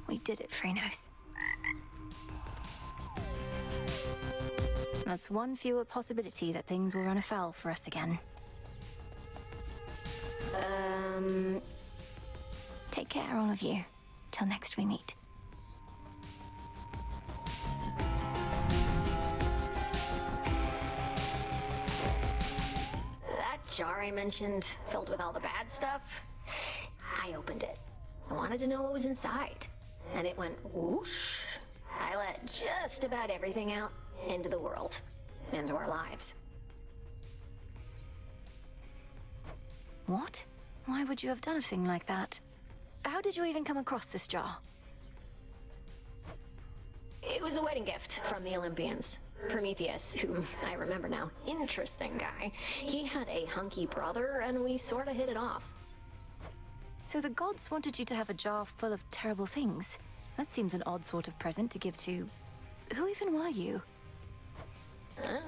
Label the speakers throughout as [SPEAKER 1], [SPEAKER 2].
[SPEAKER 1] We did it, Phrenos. That's one fewer possibility that things will run afoul for us again. Take care, all of you. Till next we meet.
[SPEAKER 2] That jar I mentioned, filled with all the bad stuff, I opened it. I wanted to know what was inside. And it went whoosh. I let just about everything out into the world, into our lives.
[SPEAKER 1] What? Why would you have done a thing like that? How did you even come across this jar?
[SPEAKER 2] It was a wedding gift from the Olympians. Prometheus, whom I remember now, interesting guy. He had a hunky brother, and we sorta hit it off.
[SPEAKER 1] So the gods wanted you to have a jar full of terrible things. That seems an odd sort of present to give to... Who even were you?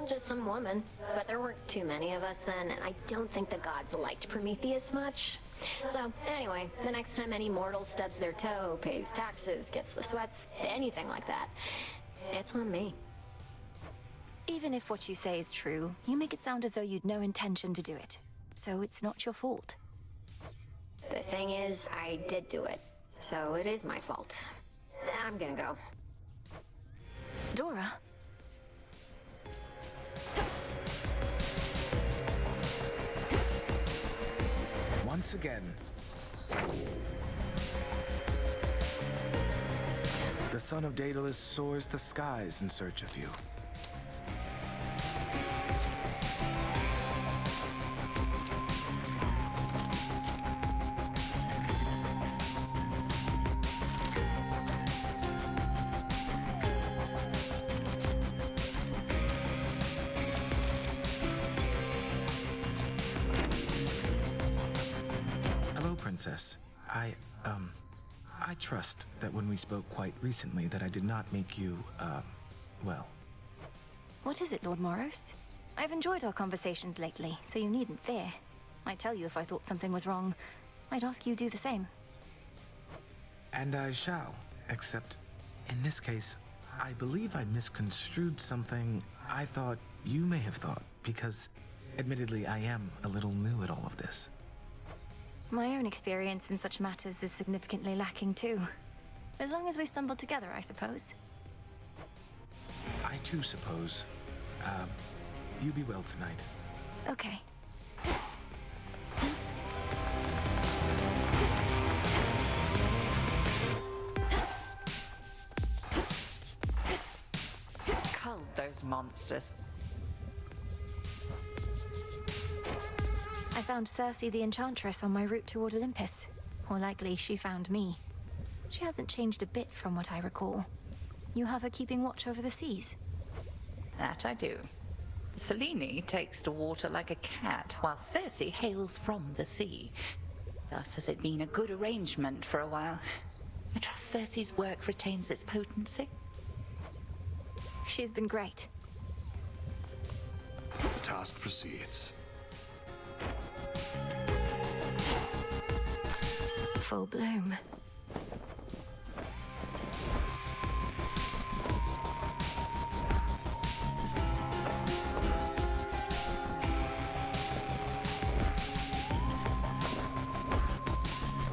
[SPEAKER 2] Just some woman. But there weren't too many of us then, and I don't think the gods liked Prometheus much. So, anyway, the next time any mortal stubs their toe, pays taxes, gets the sweats, anything like that, it's on me.
[SPEAKER 1] Even if what you say is true, you make it sound as though you'd no intention to do it. So it's not your fault.
[SPEAKER 2] The thing is, I did do it, so it is my fault. I'm gonna go.
[SPEAKER 1] Dora?
[SPEAKER 3] Once again, the son of Daedalus soars the skies in search of you. Princess, I trust that when we spoke quite recently that I did not make you, well.
[SPEAKER 1] What is it, Lord Moros? I've enjoyed our conversations lately, so you needn't fear. I'd tell you if I thought something was wrong. I'd ask you do the same.
[SPEAKER 3] And I shall, except in this case, I believe I misconstrued something I thought you may have thought, because admittedly I am a little new at all of this.
[SPEAKER 1] My own experience in such matters is significantly lacking too. As long as we stumble together, I suppose.
[SPEAKER 3] I too suppose. You be well tonight.
[SPEAKER 1] Okay.
[SPEAKER 4] Cull those monsters.
[SPEAKER 1] I found Circe the Enchantress on my route toward Olympus. Or likely, she found me. She hasn't changed a bit from what I recall. You have her keeping watch over the seas?
[SPEAKER 4] That I do. Selene takes to water like a cat, while Circe hails from the sea. Thus has it been a good arrangement for a while. I trust Circe's work retains its potency.
[SPEAKER 1] She's been great.
[SPEAKER 5] The task proceeds.
[SPEAKER 1] Full bloom.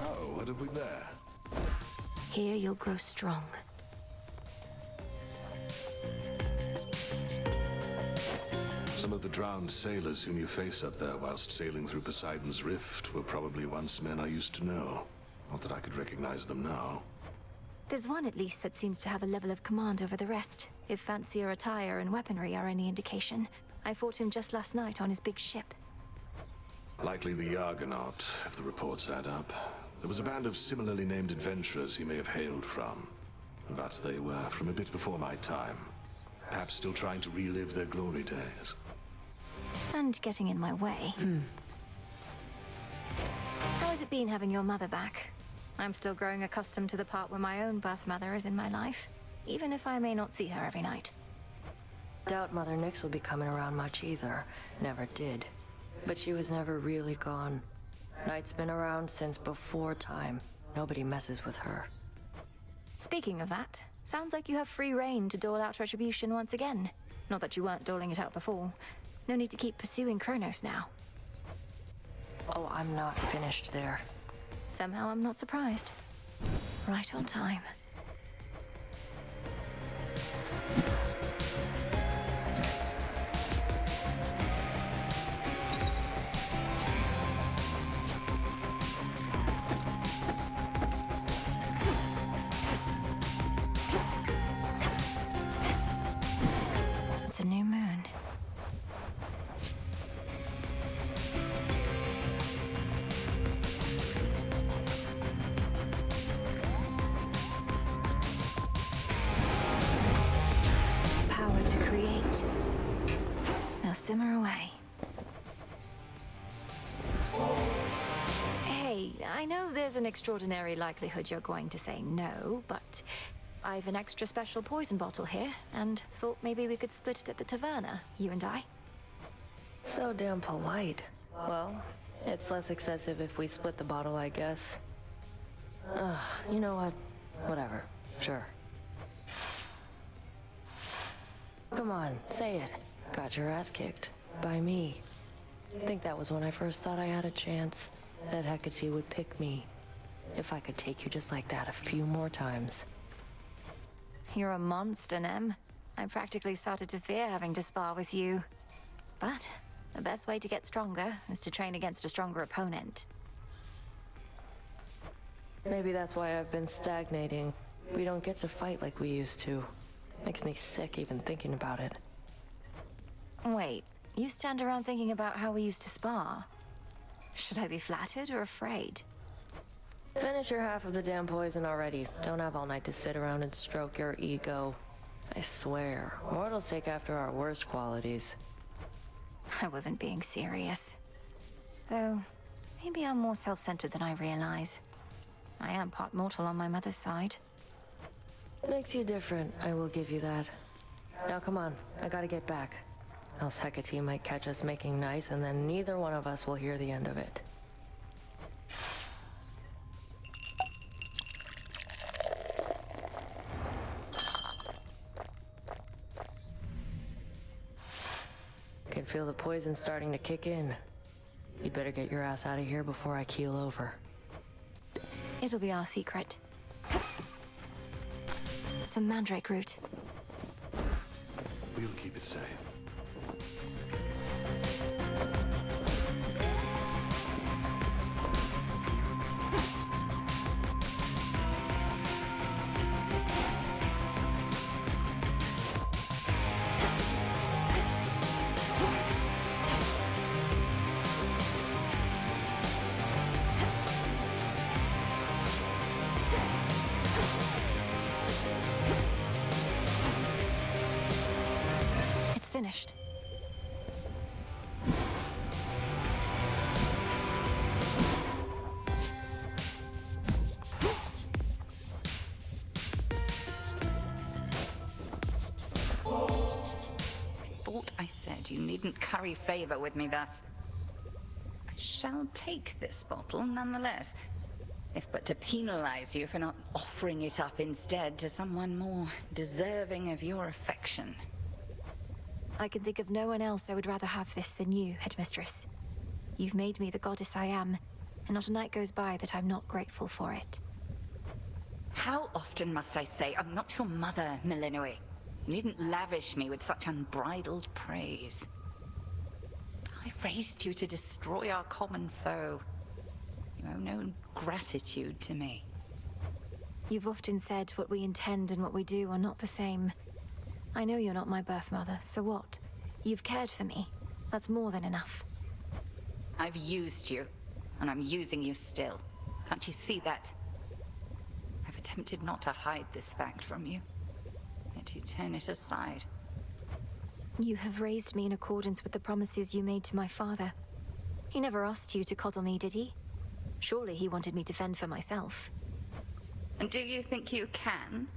[SPEAKER 5] Oh, what have we there?
[SPEAKER 1] Here you'll grow strong.
[SPEAKER 5] Some of the drowned sailors whom you face up there whilst sailing through Poseidon's Rift were probably once men I used to know. Not that I could recognize them now.
[SPEAKER 1] There's one at least that seems to have a level of command over the rest, if fancier attire and weaponry are any indication. I fought him just last night on his big ship.
[SPEAKER 5] Likely the Argonaut, if the reports add up. There was a band of similarly named adventurers he may have hailed from. But they were from a bit before my time. Perhaps still trying to relive their glory days.
[SPEAKER 1] And getting in my way. How has it been having your mother back? I'm still growing accustomed to the part where my own birth mother is in my life, even if I may not see her every night.
[SPEAKER 6] Doubt Mother Nyx will be coming around much either. Never did. But she was never really gone. Night's been around since before time. Nobody messes with her.
[SPEAKER 1] Speaking of that, sounds like you have free reign to dole out retribution once again. Not that you weren't doling it out before. No need to keep pursuing Kronos now.
[SPEAKER 6] Oh, I'm not finished there.
[SPEAKER 1] Somehow I'm not surprised. Right on time. It's a new moon. Power to create. Now simmer away. Hey, I know there's an extraordinary likelihood you're going to say no, but I've an extra special poison bottle here, and thought maybe we could split it at the taverna, you and I.
[SPEAKER 6] So damn polite. Well, it's less excessive if we split the bottle, I guess. You know what? Whatever. Sure. Come on, say it. Got your ass kicked. By me. Think that was when I first thought I had a chance. That Hecate would pick me. If I could take you just like that a few more times.
[SPEAKER 1] You're a monster, Nem. I practically started to fear having to spar with you. But the best way to get stronger is to train against a stronger opponent.
[SPEAKER 6] Maybe that's why I've been stagnating. We don't get to fight like we used to. Makes me sick even thinking about it.
[SPEAKER 1] Wait, you stand around thinking about how we used to spar? Should I be flattered or afraid?
[SPEAKER 6] Finish your half of the damn poison already. Don't have all night to sit around and stroke your ego. I swear, mortals take after our worst qualities.
[SPEAKER 1] I wasn't being serious. Though, maybe I'm more self-centered than I realize. I am part mortal on my mother's side.
[SPEAKER 6] Makes you different, I will give you that. Now come on, I gotta get back. Else Hecate might catch us making nice, and then neither one of us will hear the end of it. Can feel the poison starting to kick in. You better get your ass out of here before I keel over.
[SPEAKER 1] It'll be our secret. Some mandrake root.
[SPEAKER 5] We'll keep it safe.
[SPEAKER 1] It's finished.
[SPEAKER 4] Thought I said you needn't curry favor with me thus. I shall take this bottle nonetheless, if but to penalize you for not offering it up instead to someone more deserving of your affection.
[SPEAKER 1] I can think of no one else I would rather have this than you, Headmistress. You've made me the goddess I am, and not a night goes by that I'm not grateful for it.
[SPEAKER 4] How often must I say I'm not your mother, Milinui? You needn't lavish me with such unbridled praise. I raised you to destroy our common foe. You owe no gratitude to me.
[SPEAKER 1] You've often said what we intend and what we do are not the same. I know you're not my birth mother, so what? You've cared for me. That's more than enough.
[SPEAKER 4] I've used you, and I'm using you still. Can't you see that? I've attempted not to hide this fact from you, yet you turn it aside.
[SPEAKER 1] You have raised me in accordance with the promises you made to my father. He never asked you to coddle me, did he? Surely he wanted me to fend for myself.
[SPEAKER 4] And do you think you can?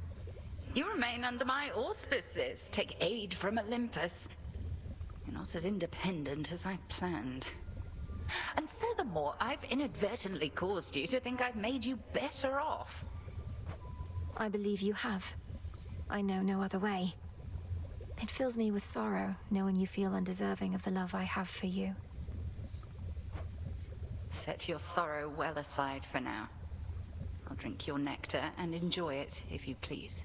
[SPEAKER 4] You remain under my auspices, take aid from Olympus. You're not as independent as I planned. And furthermore, I've inadvertently caused you to think I've made you better off.
[SPEAKER 1] I believe you have. I know no other way. It fills me with sorrow, knowing you feel undeserving of the love I have for you.
[SPEAKER 4] Set your sorrow well aside for now. I'll drink your nectar and enjoy it, if you please.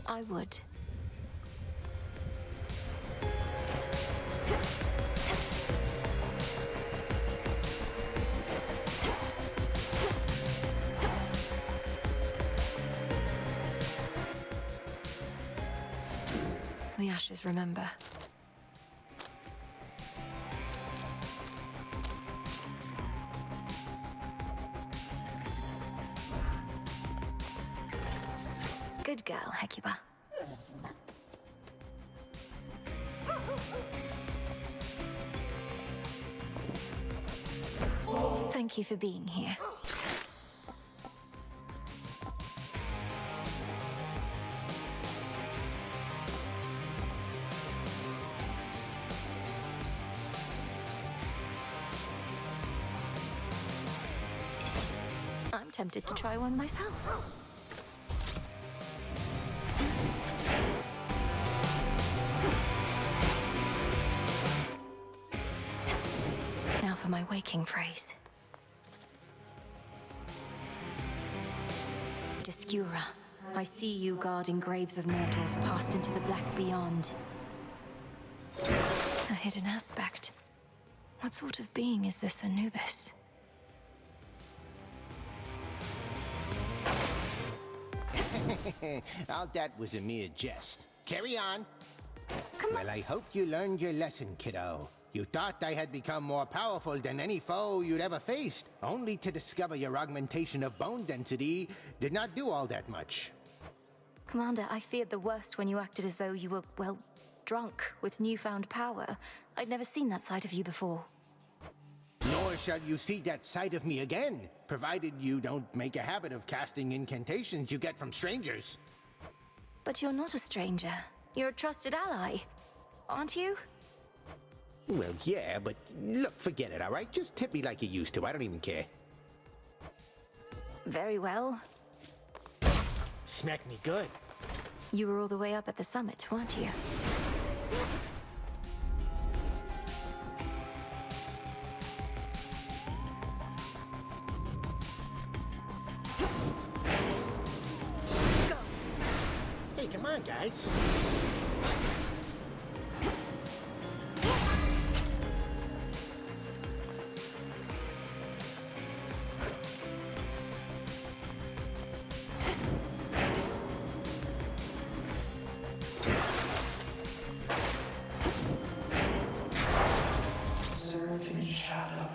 [SPEAKER 1] I would. The ashes remember. Good girl, Hecuba. Thank you for being here. I'm tempted to try one myself. Now for my waking phrase. Discura, I see you guarding graves of mortals passed into the black beyond. A hidden aspect. What sort of being is this Anubis?
[SPEAKER 7] All that was a mere jest. Carry on.
[SPEAKER 1] Come on.
[SPEAKER 7] Well, I hope you learned your lesson, kiddo. You thought I had become more powerful than any foe you'd ever faced, only to discover your augmentation of bone density did not do all that much.
[SPEAKER 1] Commander, I feared the worst when you acted as though you were, well, drunk with newfound power. I'd never seen that side of you before.
[SPEAKER 7] Nor shall you see that side of me again, provided you don't make a habit of casting incantations you get from strangers.
[SPEAKER 1] But you're not a stranger. You're a trusted ally, aren't you?
[SPEAKER 7] Well, yeah, but look, forget it, all right? Just tip me like you used to. I don't even care.
[SPEAKER 1] Very well.
[SPEAKER 7] Smack me good.
[SPEAKER 1] You were all the way up at the summit, weren't you? Go!
[SPEAKER 7] Hey, come on, guys.
[SPEAKER 8] Serve in shadow.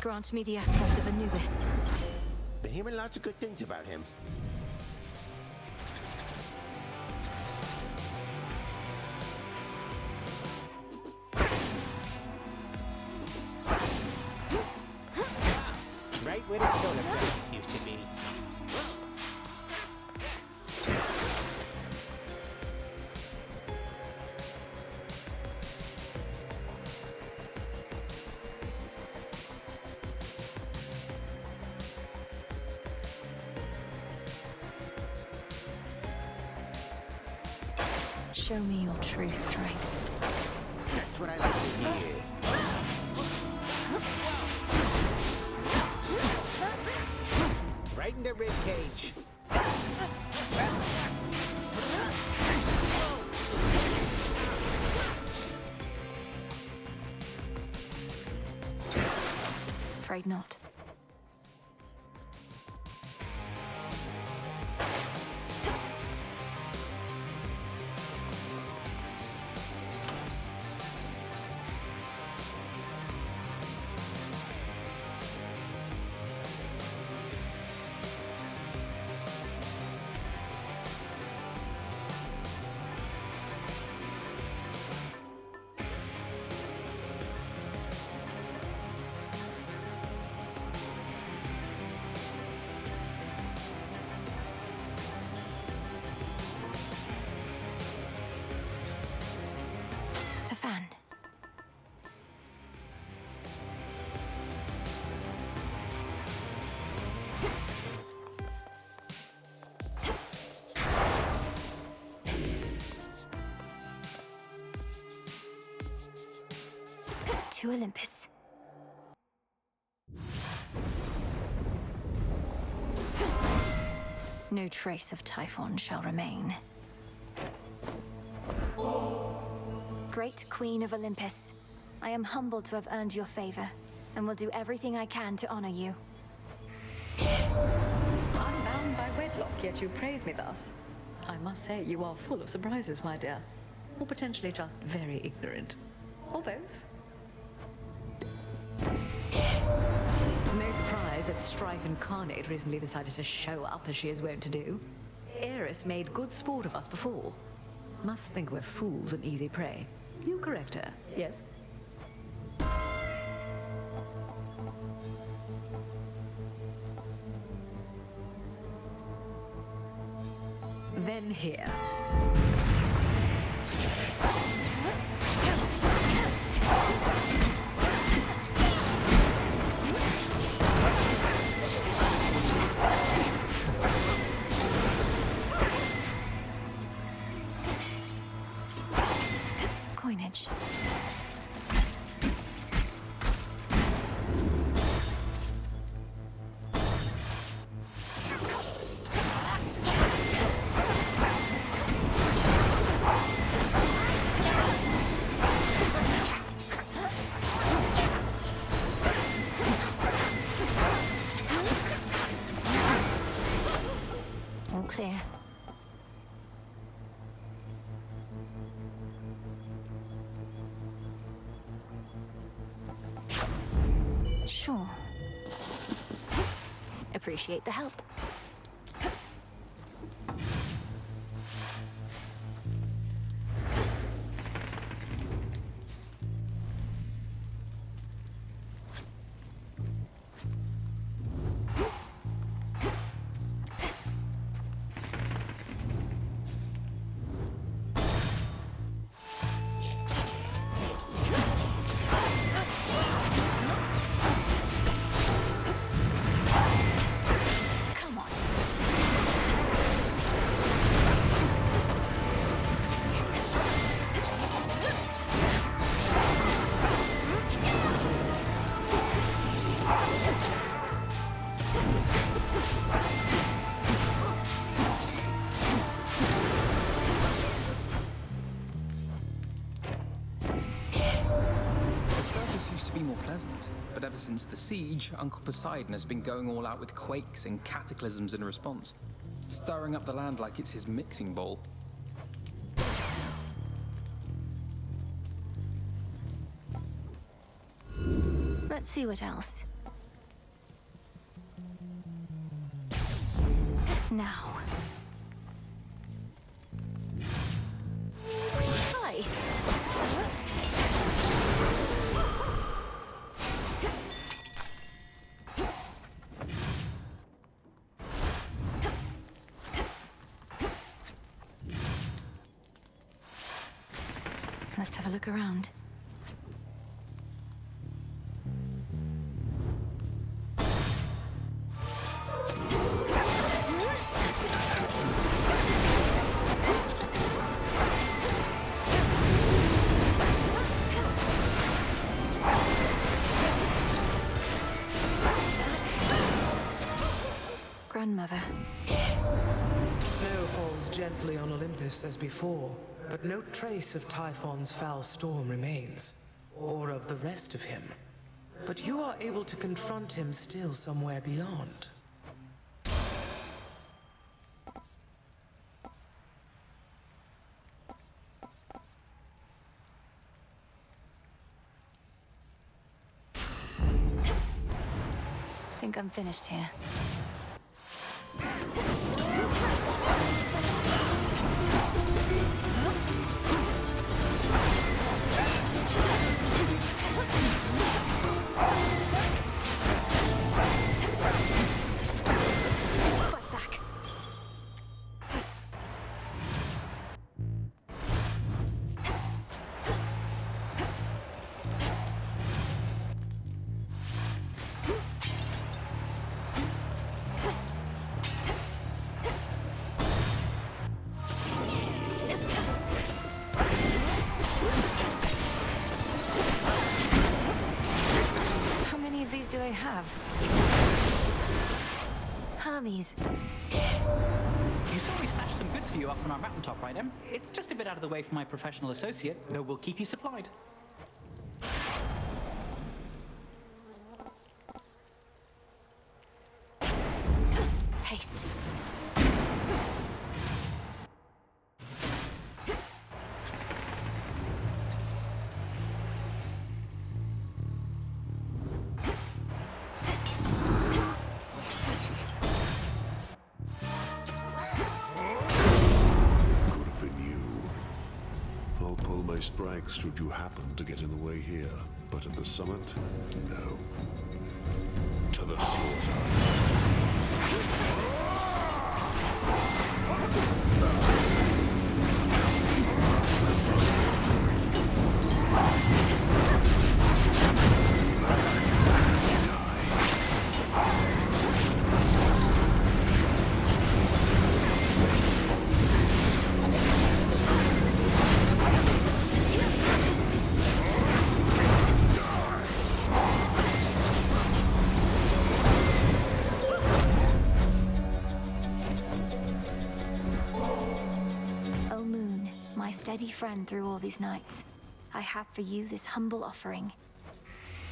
[SPEAKER 1] Grant me the aspect of Anubis.
[SPEAKER 7] Been hearing lots of good things about him. Right where the solar plexus used to be.
[SPEAKER 1] Show me your true strength.
[SPEAKER 7] That's what I like to hear. Right in the rib cage.
[SPEAKER 1] Afraid not. to Olympus. No trace of Typhon shall remain. Great Queen of Olympus, I am humbled to have earned your favor, and will do everything I can to honor you.
[SPEAKER 8] I'm bound by wedlock, yet you praise me thus. I must say, you are full of surprises, my dear. Or potentially just very ignorant. Or both. No surprise that Strife Incarnate recently decided to show up as she is wont to do. Eris made good sport of us before. Must think we're fools and easy prey. You correct her, yes? Then here.
[SPEAKER 1] Coinage. All clear. Sure. Appreciate the help. Come on.
[SPEAKER 9] The surface used to be more pleasant, but ever since the siege, Uncle Poseidon has been going all out with quakes and cataclysms in response, stirring up the land like it's his mixing bowl.
[SPEAKER 1] Let's see what else. Now. Hi. Let's have a look around. Grandmother.
[SPEAKER 10] Snow falls gently on Olympus as before, but no trace of Typhon's foul storm remains, or of the rest of him. But you are able to confront him still somewhere beyond.
[SPEAKER 1] Think I'm finished here. Fight back. do they have? Hermes.
[SPEAKER 11] You saw we stashed some goods for you up on our mountaintop, right, Em? It's just a bit out of the way for my professional associate, though we'll keep you supplied.
[SPEAKER 1] Haste.
[SPEAKER 5] Could have been you. I'll pull my strikes should you happen to get in the way here. But at the summit, no. To the slaughter.
[SPEAKER 1] O Moon, my steady friend through all these nights, I have for you this humble offering.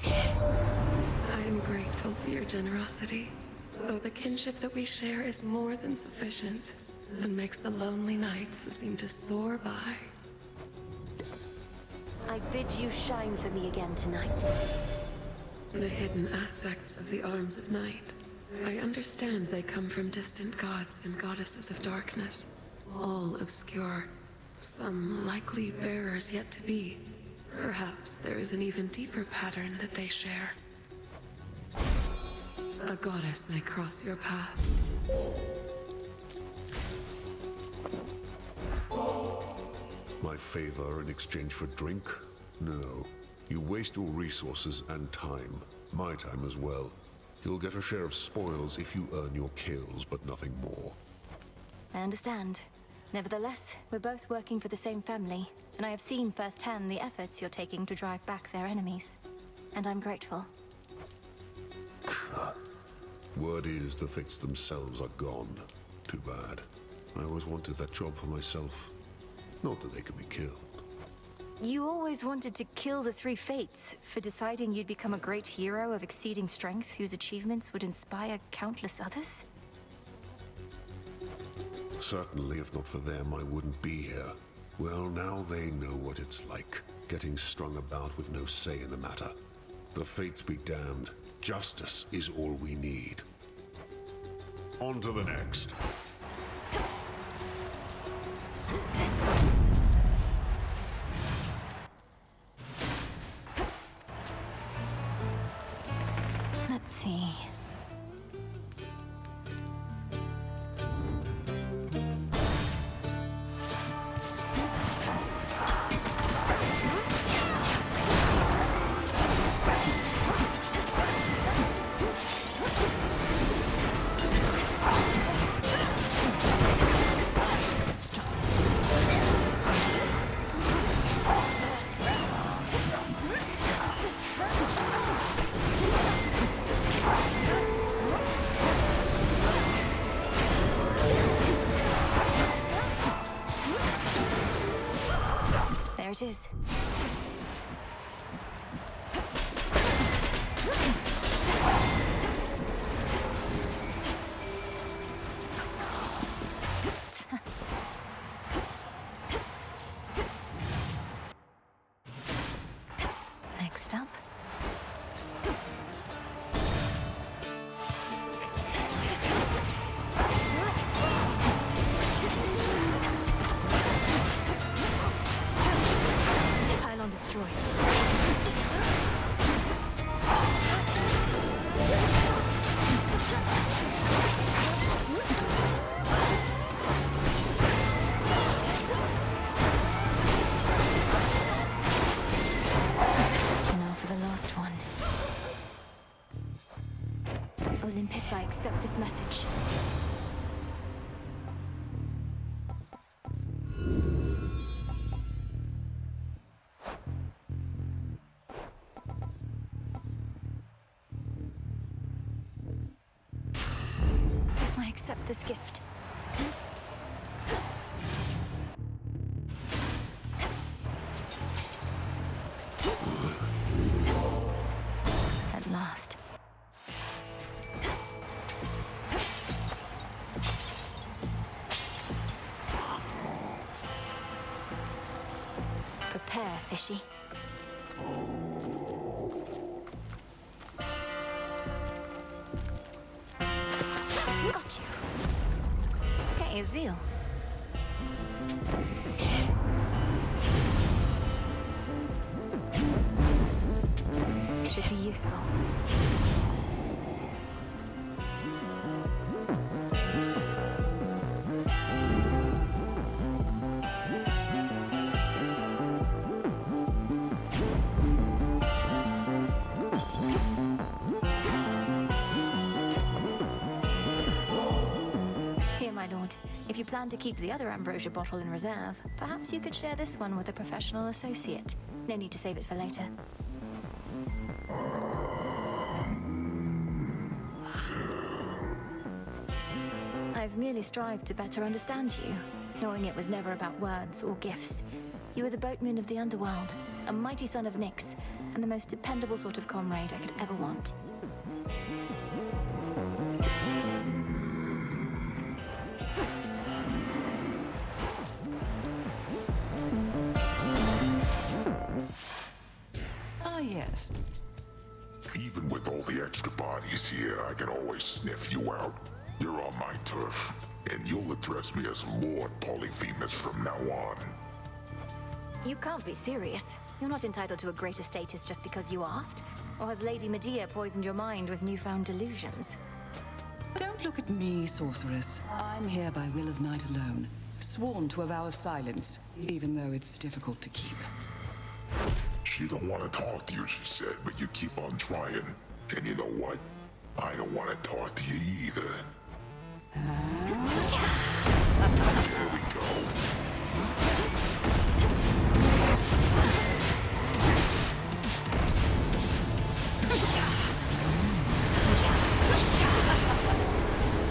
[SPEAKER 12] I am grateful for your generosity, though the kinship that we share is more than sufficient and makes the lonely nights seem to soar by.
[SPEAKER 1] I bid you shine for me again tonight.
[SPEAKER 12] The hidden aspects of the Arms of Night. I understand they come from distant gods and goddesses of darkness, all obscure, some likely bearers yet to be. Perhaps there is an even deeper pattern that they share. A goddess may cross your path.
[SPEAKER 5] My favor in exchange for drink? No. You waste your resources and time. My time as well. You'll get a share of spoils if you earn your kills, but nothing more.
[SPEAKER 1] I understand. Nevertheless, we're both working for the same family, and I have seen firsthand the efforts you're taking to drive back their enemies. And I'm grateful.
[SPEAKER 5] Word is the Fates themselves are gone. Too bad. I always wanted that job for myself. Not that they could be killed.
[SPEAKER 1] You always wanted to kill the three Fates for deciding you'd become a great hero of exceeding strength whose achievements would inspire countless others?
[SPEAKER 5] Certainly, if not for them, I wouldn't be here. Well, now they know what it's like, getting strung about with no say in the matter. The Fates be damned. Justice is all we need. On to the next.
[SPEAKER 1] Let's see. There it is. Next up. Pylon destroyed. Now for the last one. Olympus, I accept this message. I accept this gift. At last. Prepare, fishy. Got you. Okay, Azil. Should be useful. Here, my lord. If you plan to keep the other ambrosia bottle in reserve, perhaps you could share this one with a professional associate. No need to save it for later. I've merely strived to better understand you, knowing it was never about words or gifts. You were the boatman of the underworld, a mighty son of Nyx, and the most dependable sort of comrade I could ever want.
[SPEAKER 13] Ah, yes.
[SPEAKER 14] Even with all the extra bodies here, I can always sniff you out. You're on my turf, and you'll address me as Lord Polyphemus from now on.
[SPEAKER 1] You can't be serious. You're not entitled to a greater status just because you asked. Or has Lady Medea poisoned your mind with newfound delusions?
[SPEAKER 13] Don't look at me, sorceress. I'm here by will of night alone, sworn to a vow of silence, even though it's difficult to keep.
[SPEAKER 14] She don't want to talk to you, she said, but you keep on trying. And you know what? I don't want to talk to you either. There we go.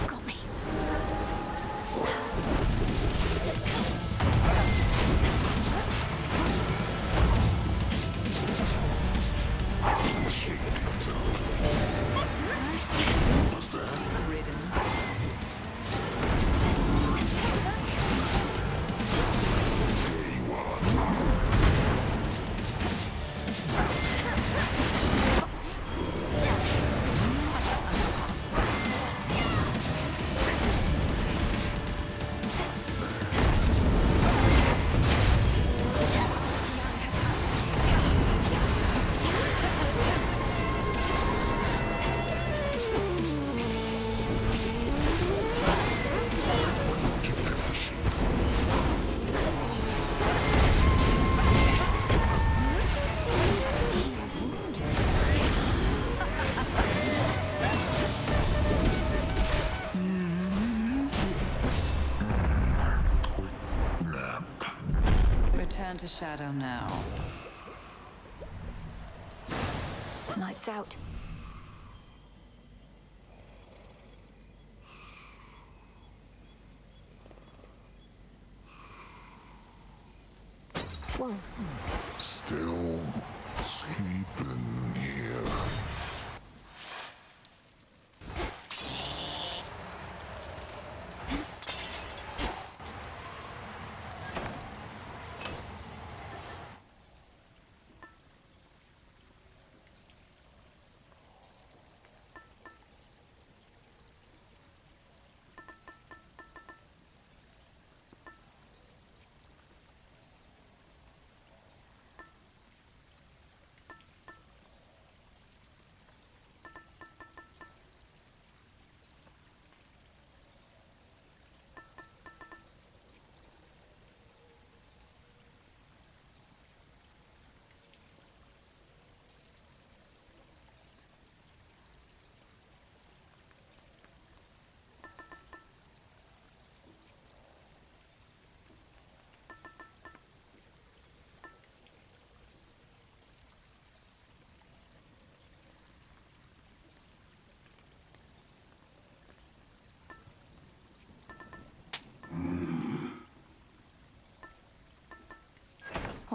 [SPEAKER 1] Got me.
[SPEAKER 14] What's that?
[SPEAKER 13] Ridden.
[SPEAKER 14] There you are.
[SPEAKER 13] Return to shadow now.
[SPEAKER 1] Lights out. Whoa.
[SPEAKER 14] Still sleeping here.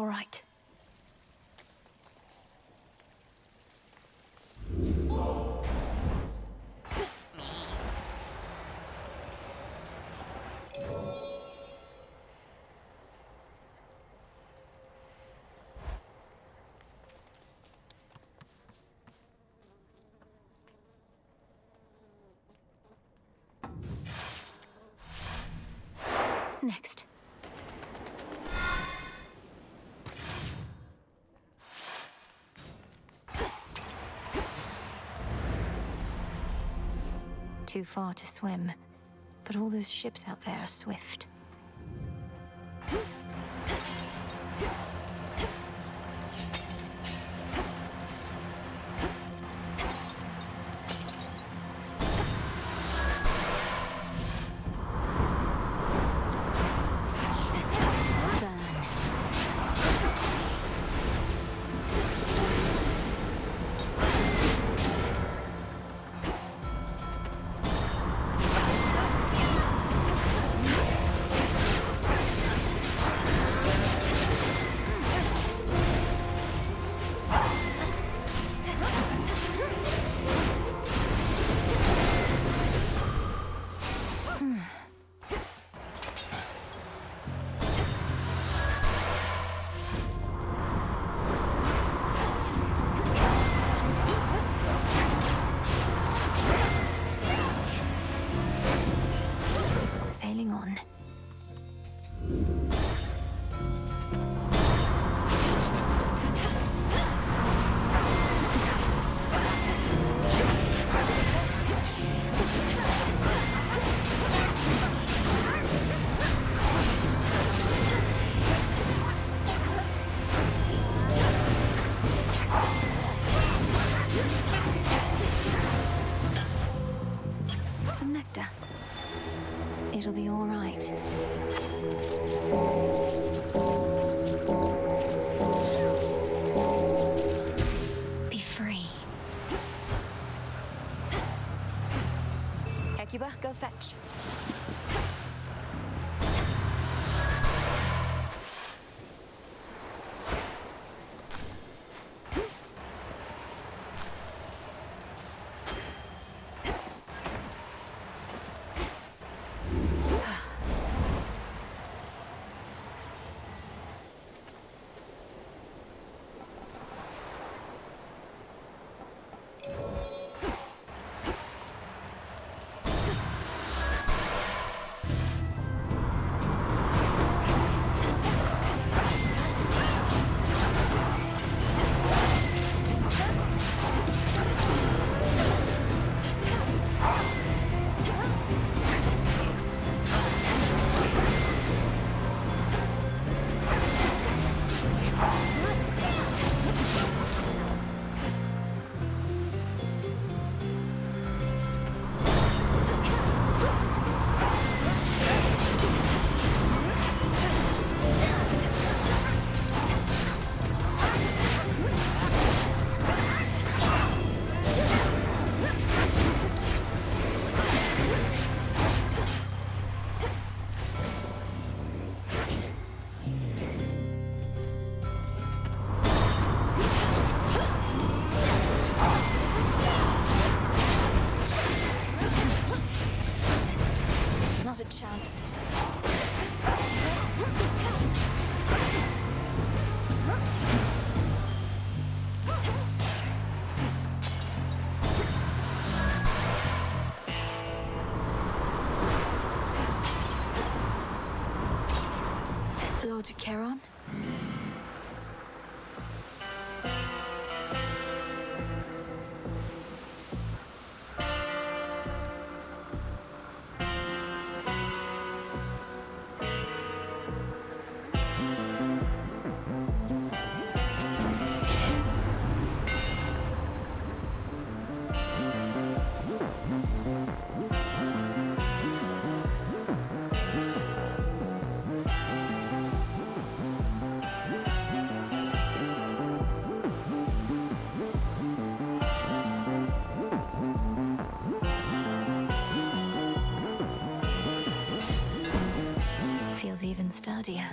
[SPEAKER 1] right. Next. Too far to swim, but all those ships out there are swift. Sailing on. Some nectar. It'll be all right. Be free. Hecuba, go fetch. Not a chance. Lord Charon? Feels even sturdier.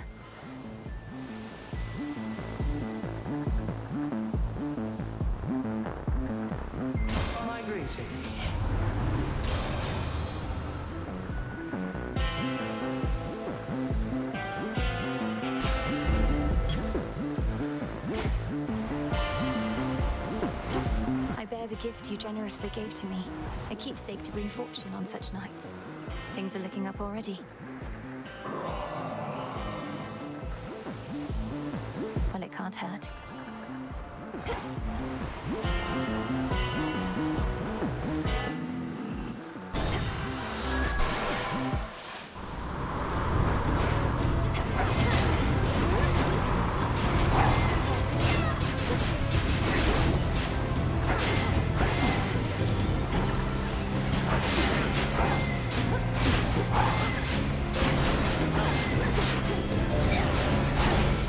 [SPEAKER 11] is.
[SPEAKER 1] I bear the gift you generously gave to me, a keepsake to bring fortune on such nights. Things are looking up already. Well, it can't hurt.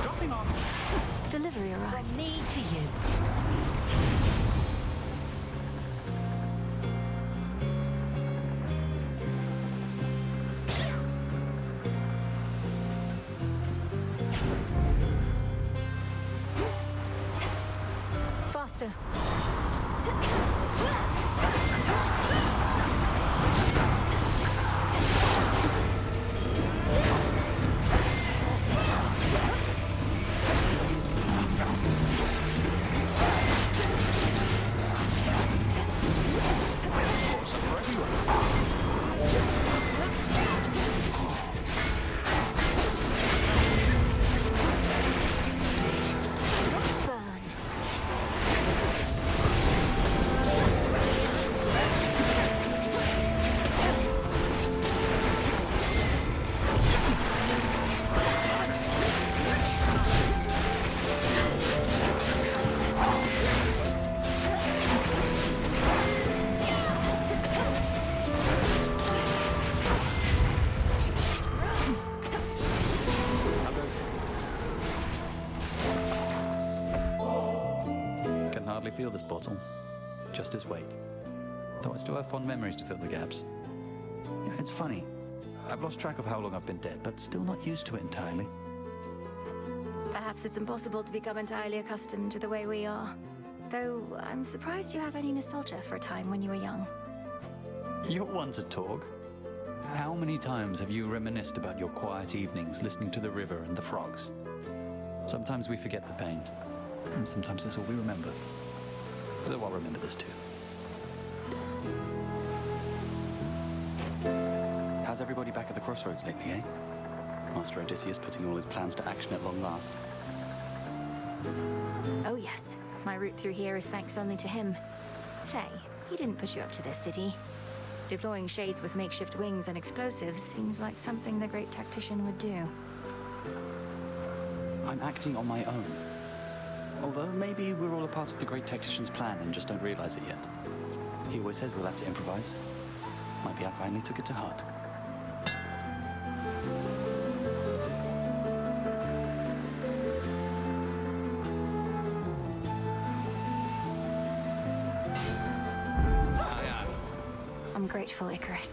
[SPEAKER 11] Dropping off.
[SPEAKER 1] Delivery arrived.
[SPEAKER 8] From me to you.
[SPEAKER 1] Faster. Burn.
[SPEAKER 15] Can hardly feel this bottle. Just its weight. Though I still have fond memories to fill the gaps. You know, it's funny. I've lost track of how long I've been dead, but still not used to it entirely.
[SPEAKER 1] Perhaps it's impossible to become entirely accustomed to the way we are. Though I'm surprised you have any nostalgia for a time when you were young.
[SPEAKER 15] You're one to talk. How many times have you reminisced about your quiet evenings listening to the river and the frogs? Sometimes we forget the pain, and sometimes that's all we remember. Though I'll remember this too. How's everybody back at the crossroads lately, eh? Master Odysseus putting all his plans to action at long last.
[SPEAKER 1] Oh yes, my route through here is thanks only to him. Say, he didn't push you up to this, did he? Deploying shades with makeshift wings and explosives seems like something the great tactician would do.
[SPEAKER 15] I'm acting on my own. Although maybe we're all a part of the great tactician's plan and just don't realize it yet. He always says we'll have to improvise. Might be I finally took it to heart.
[SPEAKER 1] I'm grateful, Icarus.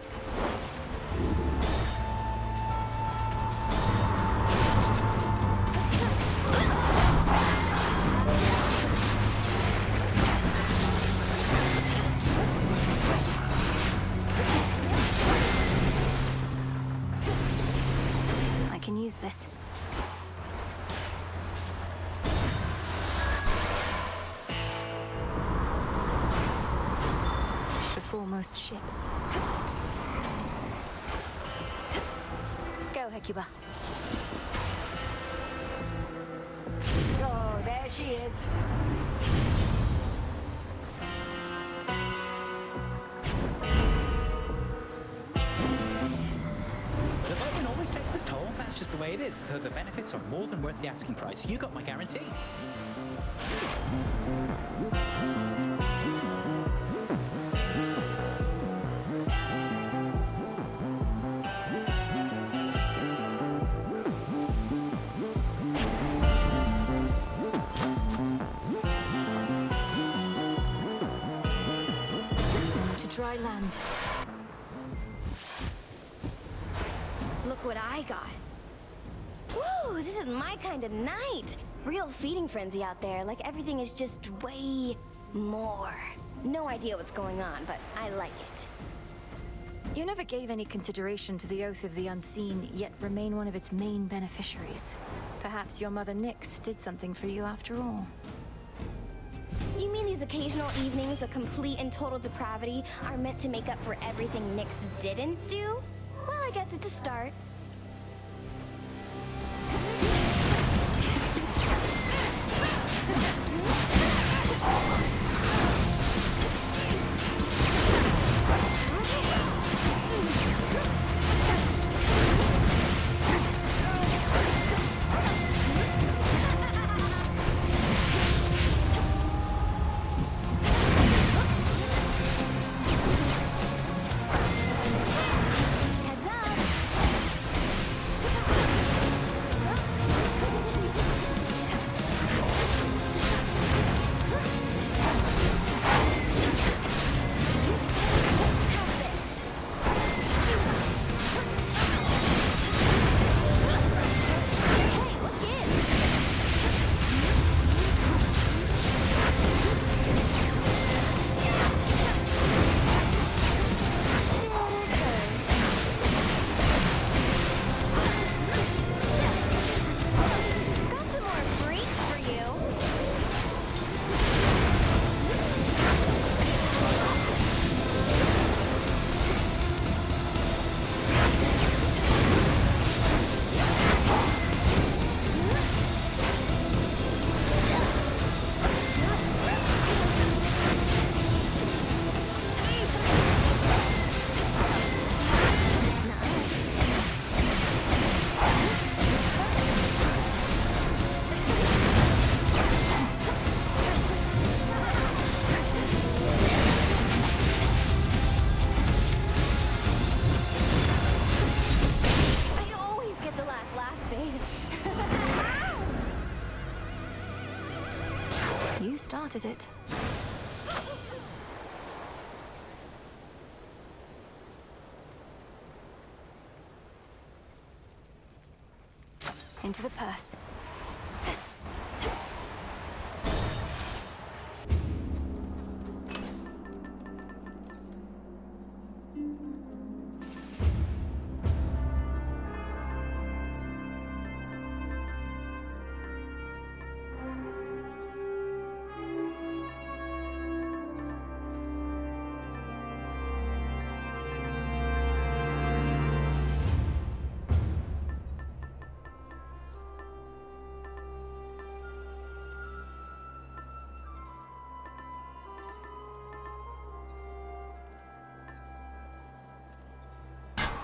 [SPEAKER 1] I can use this. The foremost ship. Go, Hecuba.
[SPEAKER 8] Oh, there she is.
[SPEAKER 11] The boatman always takes his toll. That's just the way it is. Though the benefits are more than worth the asking price. You got my guarantee.
[SPEAKER 1] To dry land.
[SPEAKER 2] Look what I got. Woo, this is my kind of night. Real feeding frenzy out there. Like everything is just way More. No idea what's going on, but I like it.
[SPEAKER 1] You never gave any consideration to the Oath of the Unseen, yet remain one of its main beneficiaries. Perhaps your mother Nyx did something for you after all.
[SPEAKER 2] You mean these occasional evenings of complete and total depravity are meant to make up for everything Nyx didn't do? Well, I guess it's a start.
[SPEAKER 1] You started it. Into the purse.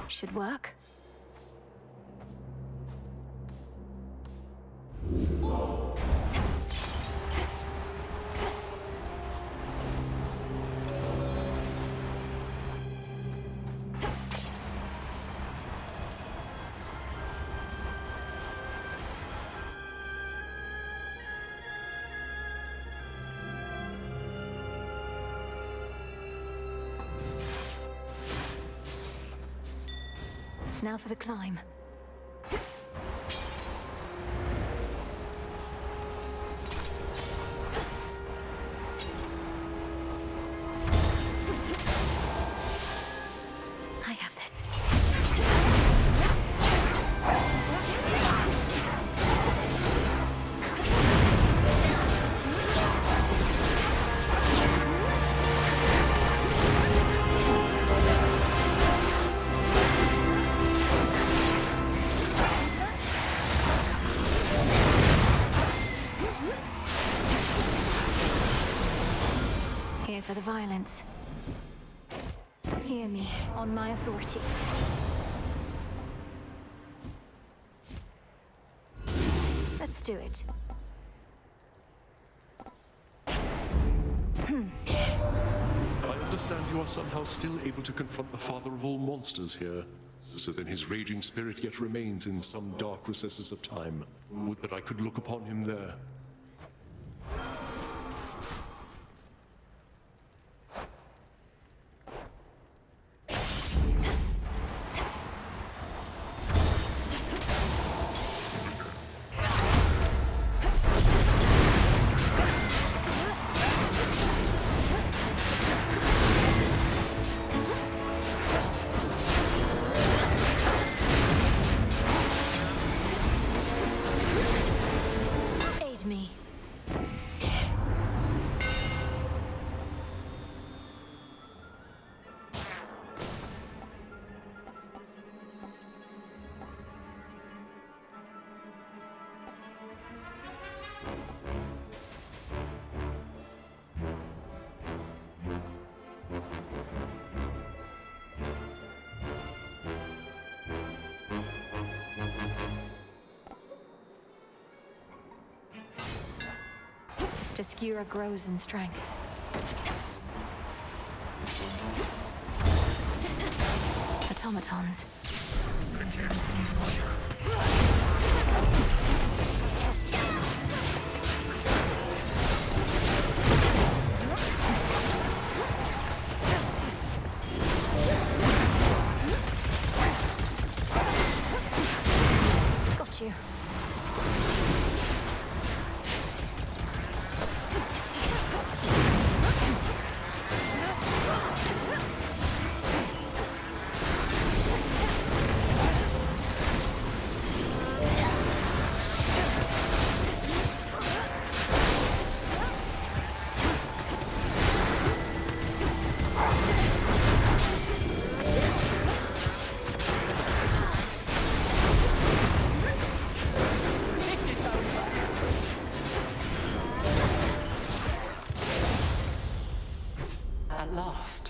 [SPEAKER 1] Should work. Now for the climb. I have this. Here for the violence. Hear me, on my authority. Let's do it.
[SPEAKER 16] I understand you are somehow still able to confront the father of all monsters here. So then his raging spirit yet remains in some dark recesses of time. Would that I could look upon him there.
[SPEAKER 1] but Obscura grows in strength. Automatons. Got you.
[SPEAKER 17] At last.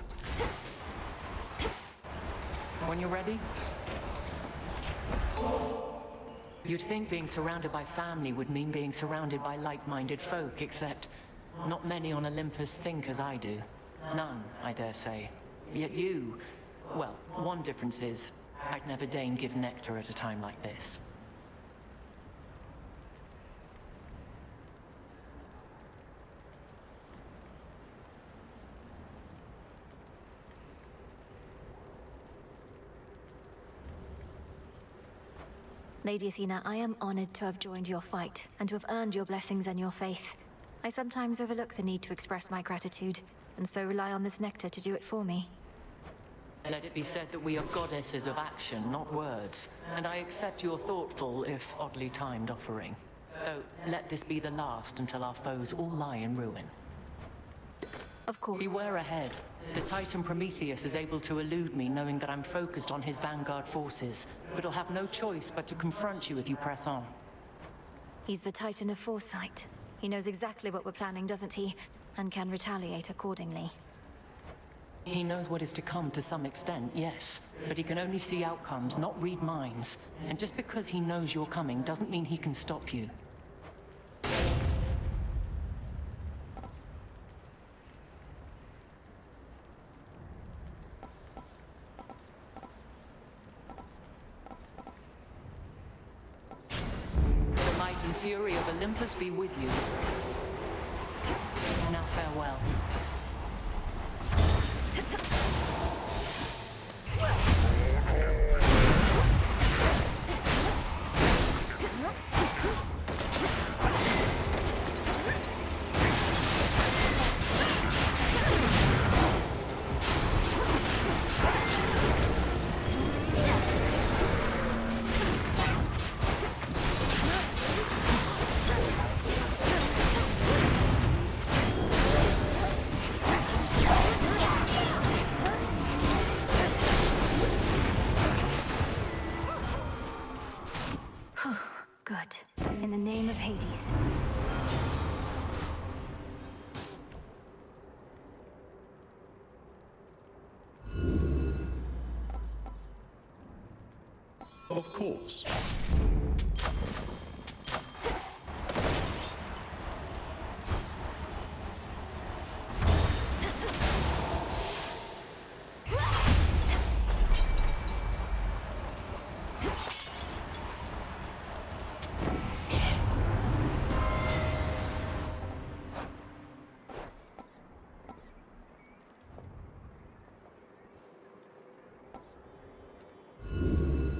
[SPEAKER 17] When you're ready? You'd think being surrounded by family would mean being surrounded by like-minded folk, except not many on Olympus think as I do. None, I dare say. Yet you... well, one difference is, I'd never deign give nectar at a time like this.
[SPEAKER 1] Lady Athena, I am honored to have joined your fight, and to have earned your blessings and your faith. I sometimes overlook the need to express my gratitude, and so rely on this nectar to do it for me.
[SPEAKER 17] Let it be said that we are goddesses of action, not words, and I accept your thoughtful, if oddly timed, offering. Though, let this be the last until our foes all lie in ruin.
[SPEAKER 1] Of course.
[SPEAKER 17] Beware ahead. The Titan Prometheus is able to elude me, knowing that I'm focused on his vanguard forces, but he'll have no choice but to confront you if you press on.
[SPEAKER 1] He's the Titan of Foresight. He knows exactly what we're planning, doesn't he? And can retaliate accordingly.
[SPEAKER 17] He knows what is to come to some extent, yes. But he can only see outcomes, not read minds. And just because he knows you're coming doesn't mean he can stop you. The might and fury of Olympus be with you. Now farewell.
[SPEAKER 1] Good. In the name of Hades.
[SPEAKER 16] Of course.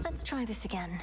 [SPEAKER 1] Let's try this again.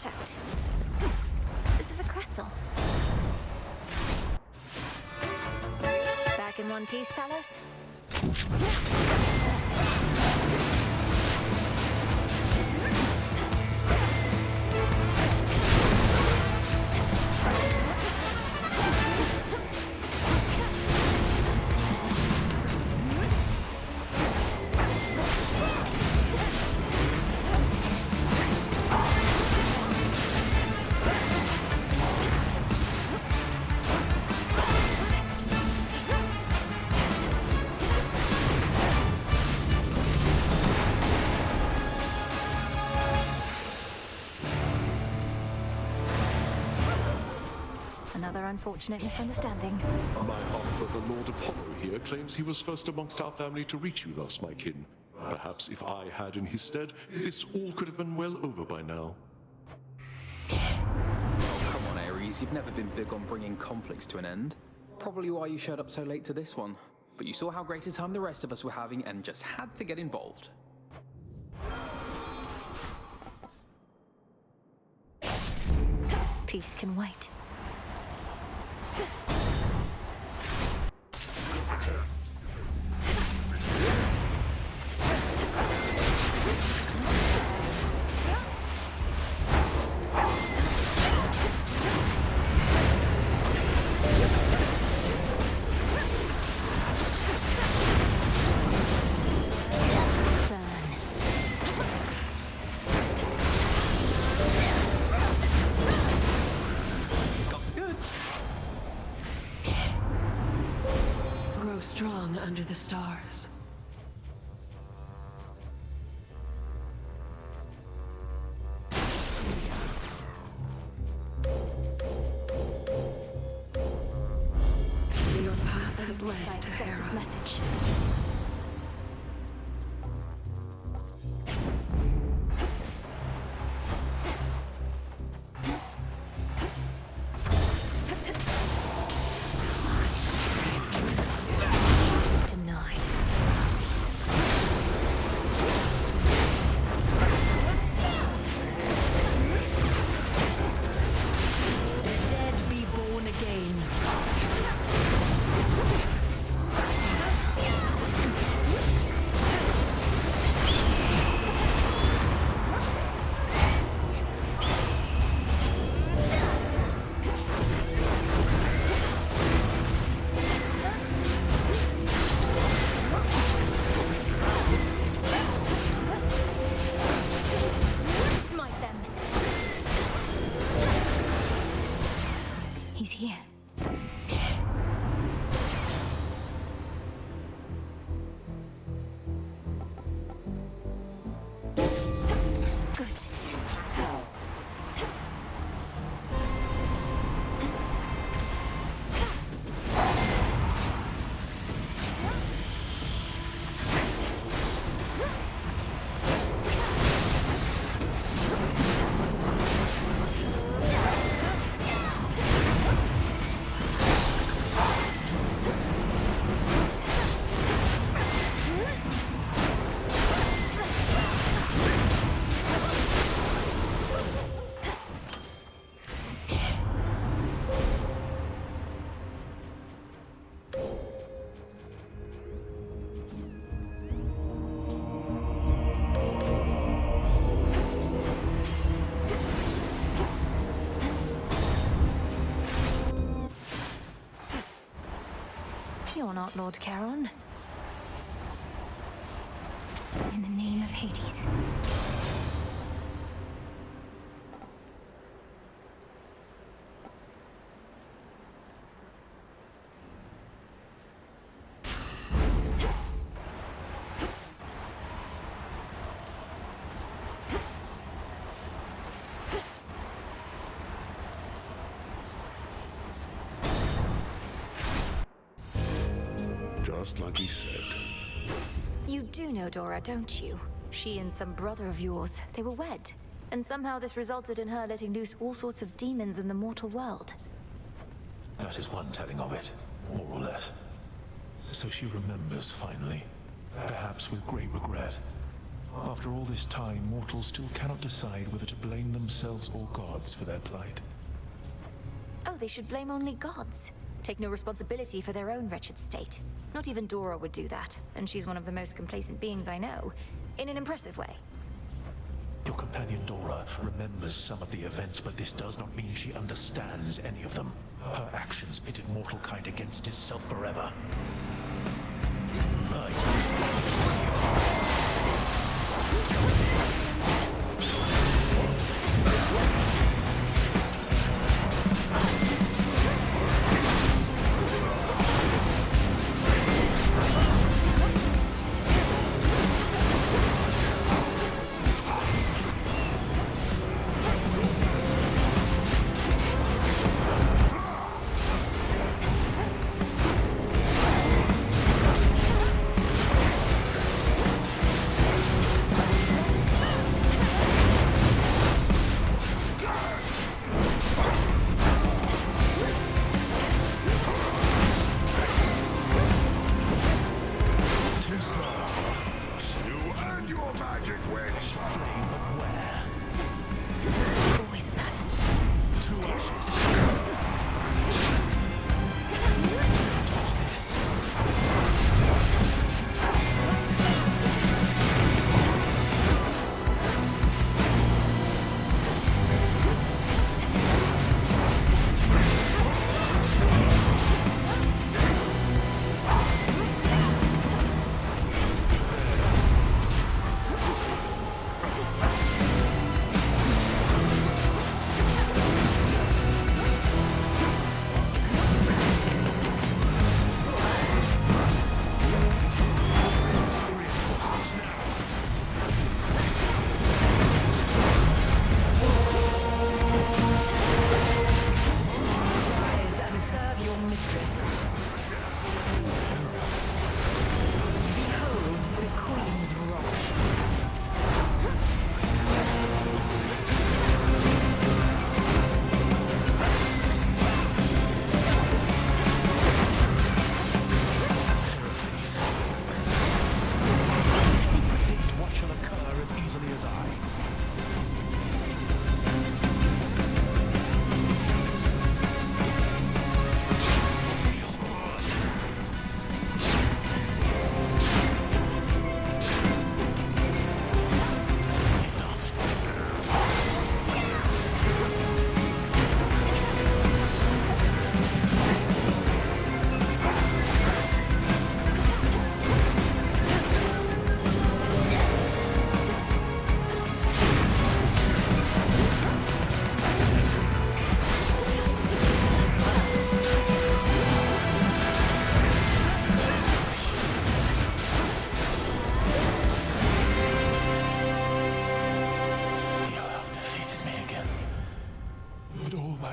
[SPEAKER 1] cutout. This is a crystal. Back in one piece, Talos? Another unfortunate misunderstanding.
[SPEAKER 16] My half-brother Lord Apollo here claims he was first amongst our family to reach you thus, my kin. Perhaps if I had in his stead, this all could have been well over by now.
[SPEAKER 9] Oh, come on, Ares. You've never been big on bringing conflicts to an end. Probably why you showed up so late to this one. But you saw how great a time the rest of us were having and just had to get involved.
[SPEAKER 1] Peace can wait.
[SPEAKER 12] Strong under the stars. Your path has led to Hera.
[SPEAKER 1] Message. He's here. Good. You're not Lord Charon. In the name of Hades.
[SPEAKER 5] Just like he said.
[SPEAKER 1] You do know Dora, don't you? She and some brother of yours, they were wed. And somehow this resulted in her letting loose all sorts of demons in the mortal world.
[SPEAKER 18] That is one telling of it, more or less. So she remembers finally, perhaps with great regret. After all this time, mortals still cannot decide whether to blame themselves or gods for their plight.
[SPEAKER 1] Oh, they should blame only gods. Take no responsibility for their own wretched state. Not even Dora would do that, and she's one of the most complacent beings I know, in an impressive way.
[SPEAKER 18] Your companion Dora remembers some of the events, but this does not mean she understands any of them. Her actions pitted mortal kind against itself forever.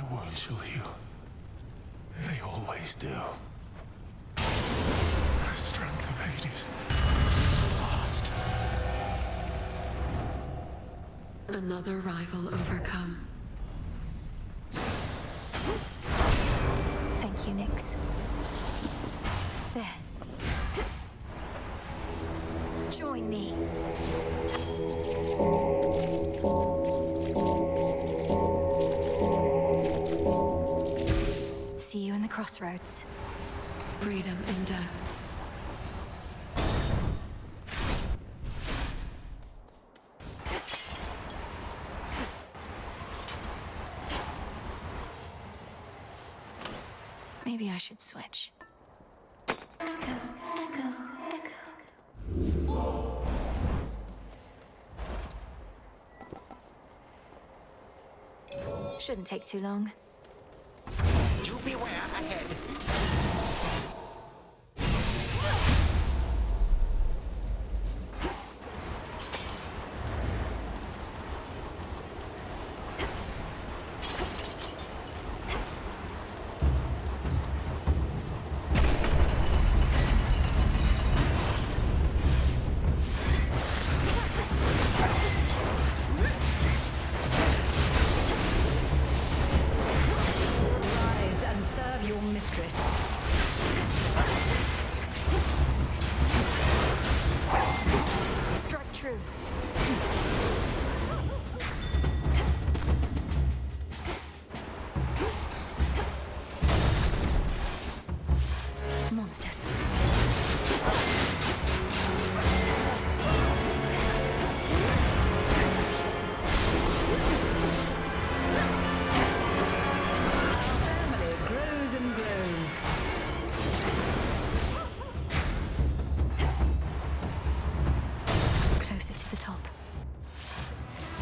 [SPEAKER 18] I shall heal. They always do. The strength of Hades is lost.
[SPEAKER 12] Another rival overcome.
[SPEAKER 1] Thank you, Nyx. There. Join me. See you in the crossroads.
[SPEAKER 12] Freedom and death.
[SPEAKER 1] Maybe I should switch. Shouldn't take too long.
[SPEAKER 19] Do beware ahead.
[SPEAKER 8] Rise and serve your mistress.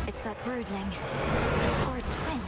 [SPEAKER 1] It's that broodling. Or a twin.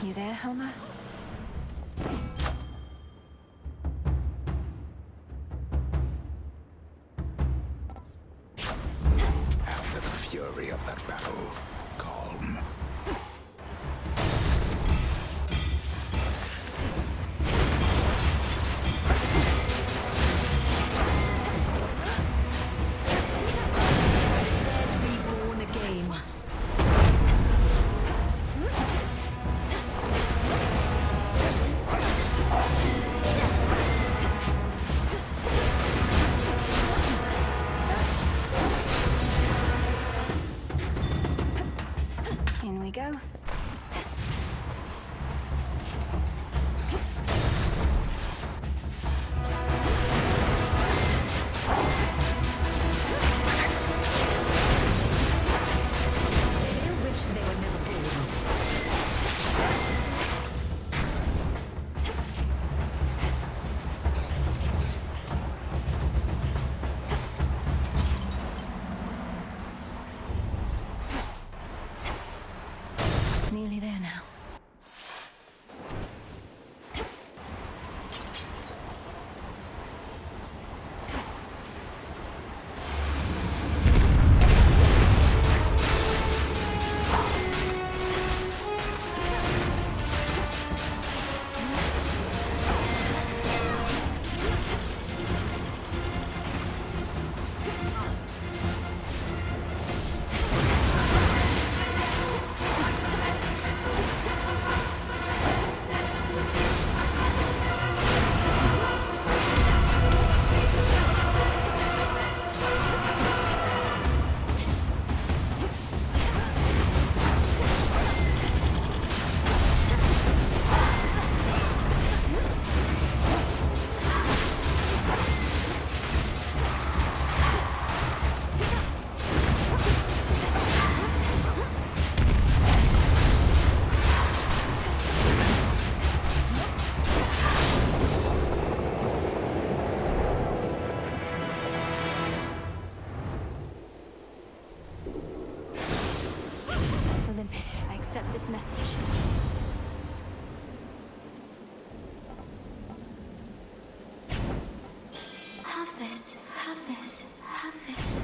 [SPEAKER 1] You there, Homer?
[SPEAKER 20] After the fury of that battle, calm.
[SPEAKER 8] Dead reborn again.
[SPEAKER 1] In we go.
[SPEAKER 8] They wish they were never born.
[SPEAKER 1] Nearly there now. Olympus, I accept this message. Have this, have this, have this.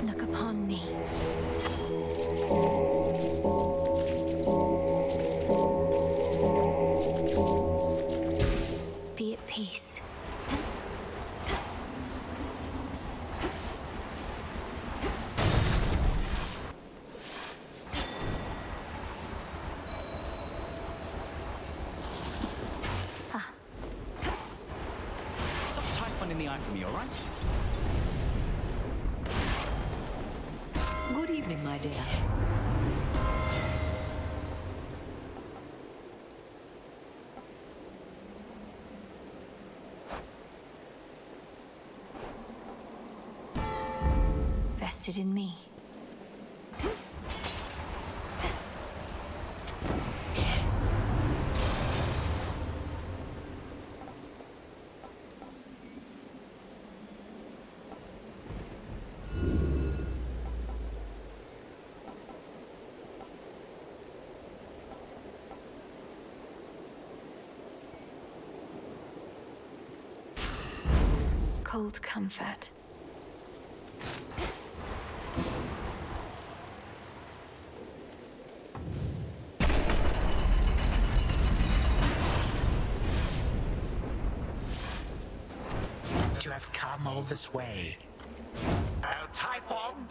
[SPEAKER 1] Look upon me. Be at peace.
[SPEAKER 11] Stop Typhon in the eye for me, all right?
[SPEAKER 8] Good evening, my dear.
[SPEAKER 1] Vested in me. Cold comfort.
[SPEAKER 19] To have come all this way. Oh, Typhon!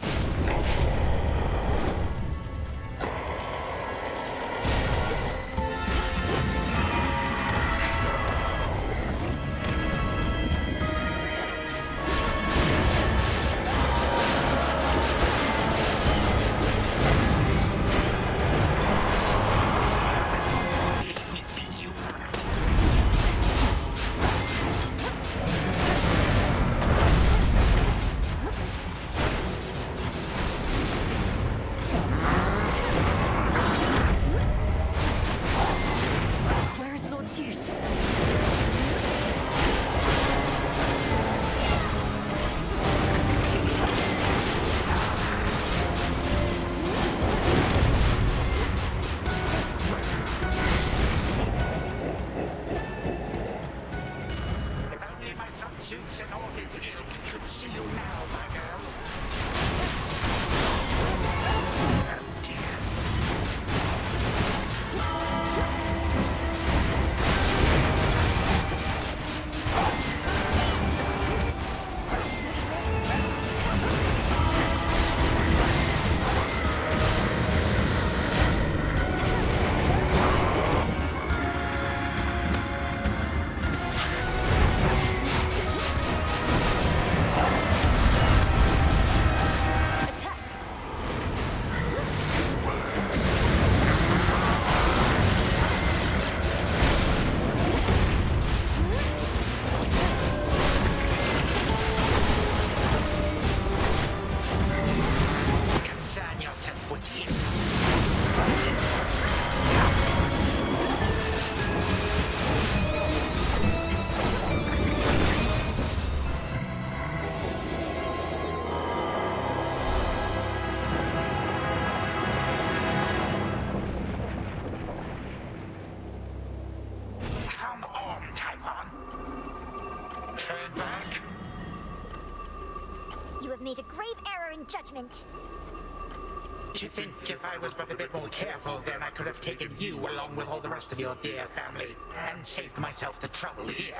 [SPEAKER 1] Where is Lord Zeus?
[SPEAKER 19] If only my son Zeus and all his ilk could see you now, my girl. Oh dear. Concern yourself with him. Come on, Typhon. Turn back.
[SPEAKER 21] You have made a grave error in judgment.
[SPEAKER 19] Do you think if I was but a bit more careful, then I could have taken you along with all the rest of your dear family and saved myself the trouble here?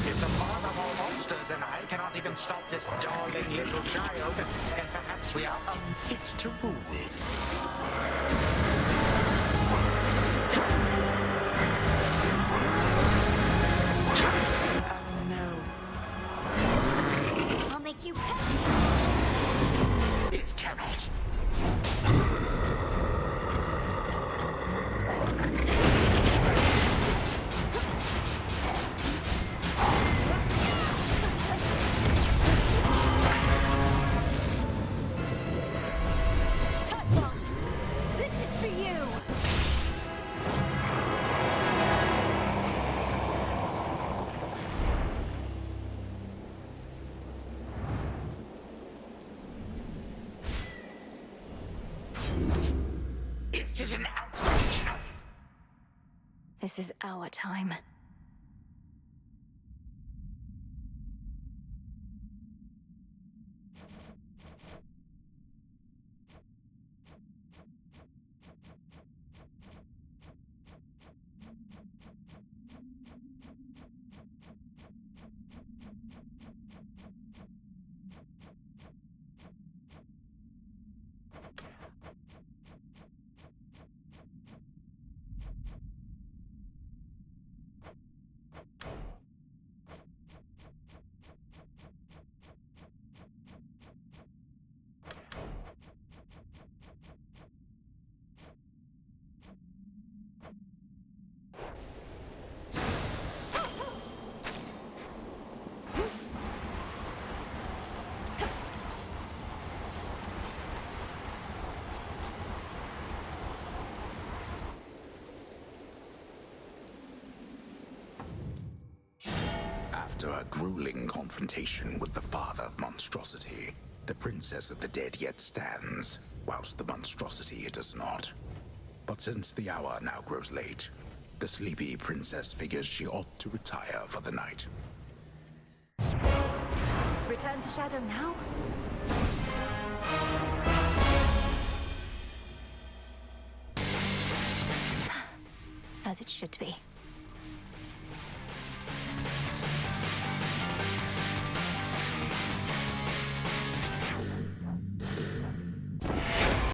[SPEAKER 19] If the father of all monsters and I cannot even stop this darling little child, then perhaps we are unfit to rule.
[SPEAKER 21] I'll make you pay.
[SPEAKER 19] It cannot.
[SPEAKER 21] Typhon, this is for you.
[SPEAKER 19] This is an outrage.
[SPEAKER 1] This is our time.
[SPEAKER 20] After a grueling confrontation with the father of monstrosity, the princess of the dead yet stands. whilst the monstrosity it does not. But since the hour now grows late, the sleepy princess figures she ought to retire for the night.
[SPEAKER 1] Return to Shadow now? As it should be.